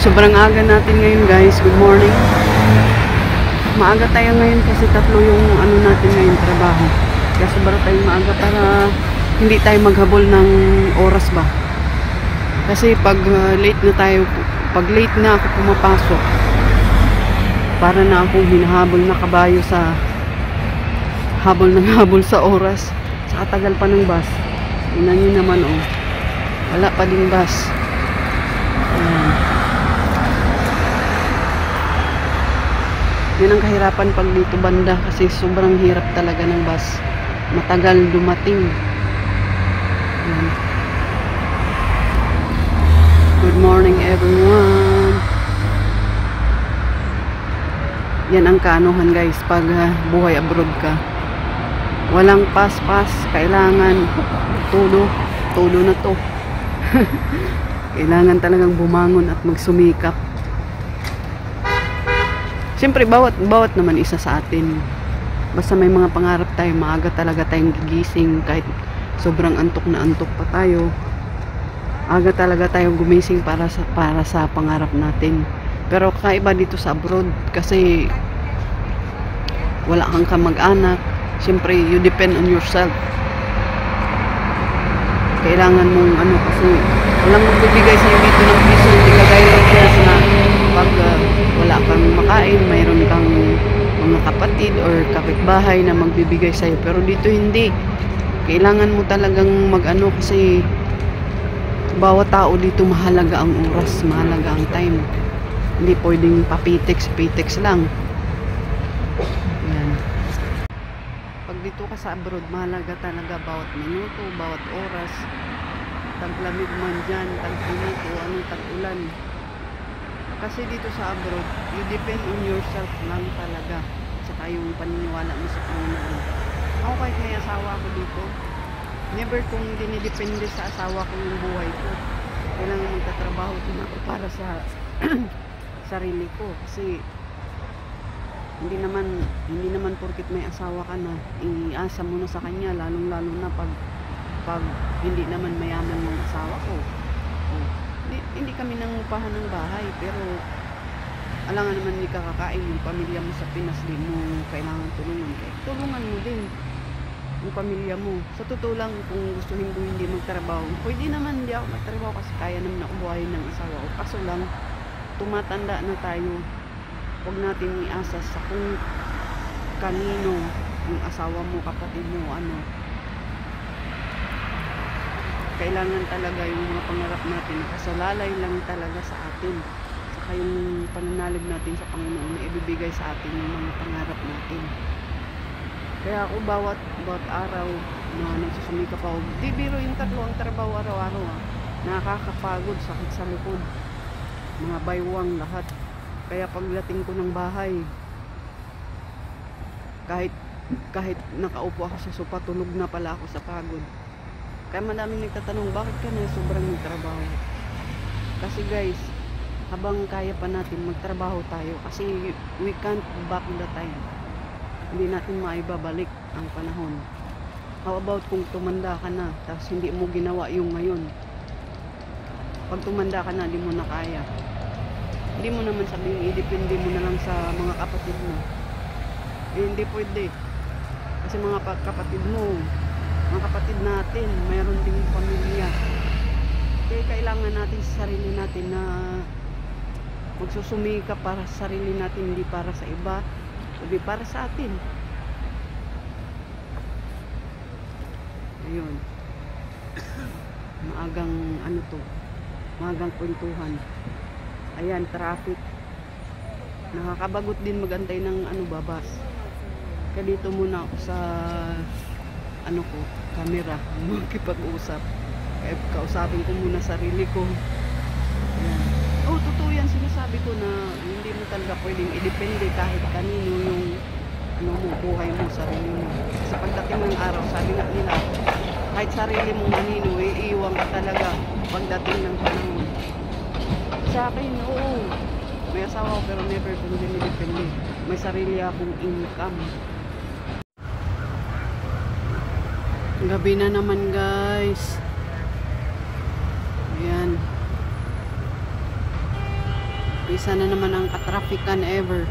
Sobrang aga natin ngayon guys. Good morning. Maaga tayo ngayon kasi tatlo yung ano natin ngayon trabaho. Kaya sobrang tayong maaga para hindi tayo maghabol ng oras ba. Kasi pag late na tayo, pag late na ako pumapasok, para na akong hinahabol na kabayo sa habol sa oras. Saka tagal pa ng bus. Ina nyo naman oh. Wala pa din bus. Ayan. Yan ang kahirapan pag dito banda kasi sobrang hirap talaga ng bus. Matagal dumating. Ayan. Good morning everyone. Yan ang kaanuhan guys pag buhay abroad ka. Walang pas-pas, kailangan todo na to. Kailangan talagang bumangon at magsumikap. Siyempre bawat naman isa sa atin. Basta may mga pangarap tayo, maaga talaga tayong gigising kahit sobrang antok na antok pa tayo. Aga talaga tayong gumising para sa pangarap natin. Pero kakaiba dito sa abroad kasi wala kang kamag-anak. Siyempre, you depend on yourself. Kailangan mong kasi walang magbibigay sa'yo dito ng piso. Hindi kagaya ng piso na pag wala kang makain, mayroon kang mga kapatid or kapitbahay na magbibigay sa'yo. Pero dito hindi. Kailangan mo talagang kasi bawat tao dito mahalaga ang oras, mahalaga ang time. Hindi pwedeng papitex lang. Yan. Pag dito ka sa abroad, mahalaga talaga bawat minuto, bawat oras. Taglamig man dyan, tag-init o anong tag-ulan. Kasi dito sa abroad, you depend on yourself lang talaga. Saka yung paniniwala mo sa Panginoon. Ako kahit may asawa ko dito, never kong dinidepende sa asawa ko yung buhay ko. Kailangan magtatrabaho din ako para sa sarili ko. Kasi hindi naman porkit may asawa ka na, iasa mo na sa kanya, lalong-lalo na pag hindi naman mayaman yung asawa ko. Hindi kami nangupahan ng bahay, pero alangan naman hindi kakakain yung pamilya mo sa Pinas, din mo kailangan tulungan. Tulungan mo din yung pamilya mo. Sa totoo lang, kung gustuhin ko hindi magtrabaho, pwede naman hindi ako magtrabaho kasi kaya naman ako buhayin ng asawa ko. Kaso lang, tumatanda na tayo. Huwag natin iasa sa kung kanino yung asawa mo, kapatid mo, kailangan talaga yung mga pangarap natin kasalalay lang talaga sa atin. Saka yung pananalig natin sa Panginoon na ibibigay sa atin yung mga pangarap natin. Kaya ako bawat araw na nagsusumikap ako, di biro yung tatlo ang trabaho araw-araw nakakapagod, sakit sa likod, mga baywang lahat. Kaya pagdating ko ng bahay, kahit nakaupo ako sa sopa, tulog na pala ako sa pagod. Kaya madaming nagtatanong, bakit ka na sobrang nagtrabaho? Kasi guys, habang kaya pa natin magtrabaho tayo, kasi we can't back the time. Hindi natin maibabalik ang panahon. How about kung tumanda ka na, tapos hindi mo ginawa yung ngayon? Pag tumanda ka na, hindi mo na kaya. Hindi mo naman sabihin, idepende mo na lang sa mga kapatid mo. Hindi pwede. Kasi mga kapatid mo, mga kapatid natin, mayroon ding pamilya. Kaya kailangan natin sa sarili natin na magsusumika para sa sarili natin, hindi para sa iba, kundi para sa atin. Ayun. Maagang kwentuhan. Ayan, traffic. Nakakabagot din magantay ng babas. Kaya dito muna ako sa camera, makikipag-usap. Kaya kausapin ko muna sarili ko. Ayan. Totoo yan, sinasabi ko na hindi mo talaga pwedeng idepende kahit kanino yung buhay mo, sarili mo. Sa pagdating ng araw, sabi nga nila, kahit sarili mong kanino, iiwan ka talaga pagdating ng panahon. Sa akin, oo, may asawa ko pero never kong dinidepende. May sarili akong income. Gabi na naman guys. Ayan. Isa na naman ang katrafikan ever.